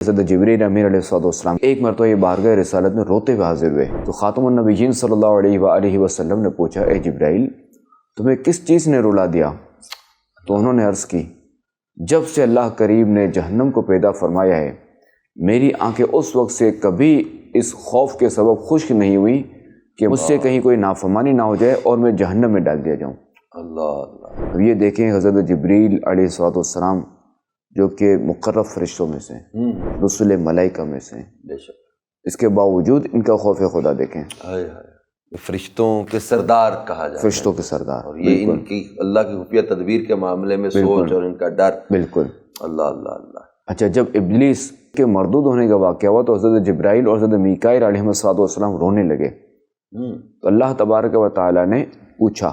حضرت جبریل امین علیہ السلام ایک مرتبہ یہ بارگاہ رسالت میں روتے ہوئے حاضر ہوئے تو خاتم النبیین صلی اللہ علیہ وآلہ وسلم نے پوچھا، اے جبرائیل تمہیں کس چیز نے رلا دیا؟ تو انہوں نے عرض کی، جب سے اللہ کریم نے جہنم کو پیدا فرمایا ہے میری آنکھیں اس وقت سے کبھی اس خوف کے سبب خشک نہیں ہوئی کہ مجھ سے کہیں کوئی نافرمانی نہ ہو جائے اور میں جہنم میں ڈال دیا جاؤں۔ اللہ اب یہ دیکھیں حضرت جبریل علیہ السلام جو کہ مقرب فرشتوں میں سے رسول ملائکہ میں سے، بے شک، اس کے باوجود ان کا خوف خدا دیکھیں، ہائے ہائے، فرشتوں کے سردار کہا جاتا ہے، فرشتوں کے سردار، اور یہ ان کی اللہ کی خفیہ تدبیر کے معاملے میں سوچ اور ان کا ڈر۔ بالکل۔ اللہ اللہ اللہ۔ اچھا، جب ابلیس کے مردود ہونے کا واقعہ ہوا تو حضرت جبرائیل اور حضرت میکائیل علیہ السلام رونے لگے تو اللہ تبارک و تعالیٰ نے پوچھا،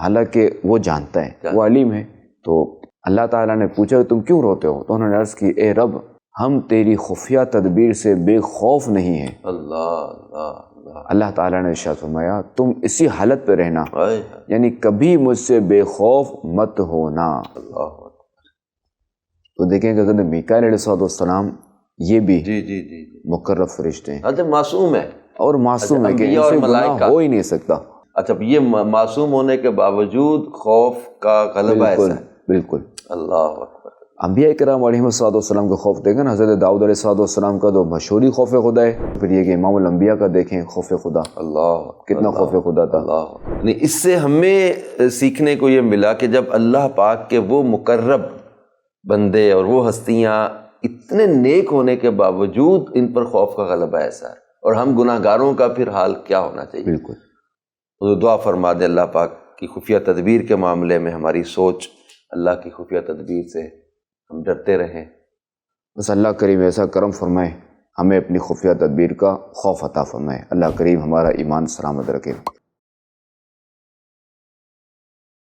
حالانکہ وہ جانتا ہے، وہ علیم ہے، تو اللہ تعالیٰ نے پوچھا کہ تم کیوں روتے ہو؟ تو انہوں نے عرض کی، اے رب ہم تیری خفیہ تدبیر سے بے خوف نہیں ہیں۔ اللہ اللہ اللہ۔ اللہ تعالیٰ نے ارشاد فرمایا تم اسی حالت پہ رہنا، ہائے ہائے، یعنی کبھی مجھ سے بے خوف مت ہونا۔ اللہ اکبر۔ تو دیکھیں کہ حضرت میکائیل علیہ السلام یہ بھی جی جی جی، مقرب فرشتے ہیں اچھا معصوم ہے اور معصوم ہے کہ انبیاء ان اور سے گناہ ملائکہ ہو ہی نہیں سکتا۔ اچھا، یہ معصوم ہونے کے باوجود خوف کا غلبہ ایسا ہے۔ بالکل۔ اللہ اکبر۔ انبیاء کرام علیہ السلام کا خوف دیکھیں نا، حضرت داؤد علیہ السلام کا تو مشہوری خوف خدا ہے، پھر یہ کہ امام الانبیاء کا دیکھیں خوف خدا، اللہ کتنا خوف خدا تھا۔ اللہ، یعنی اس سے ہمیں سیکھنے کو یہ ملا کہ جب اللہ پاک کے وہ مقرب بندے اور وہ ہستیاں اتنے نیک ہونے کے باوجود ان پر خوف کا غلبہ ایسا ہے، اور ہم گناہ گاروں کا پھر حال کیا ہونا چاہیے۔ بالکل۔ تو دعا فرما دے اللہ پاک کی خفیہ تدبیر کے معاملے میں ہماری سوچ اللہ کی خفیہ تدبیر سے ہم ڈرتے رہیں۔ بس اللہ کریم ایسا کرم فرمائے، ہمیں اپنی خفیہ تدبیر کا خوف عطا فرمائے۔ اللہ کریم ہمارا ایمان سلامت رکھے۔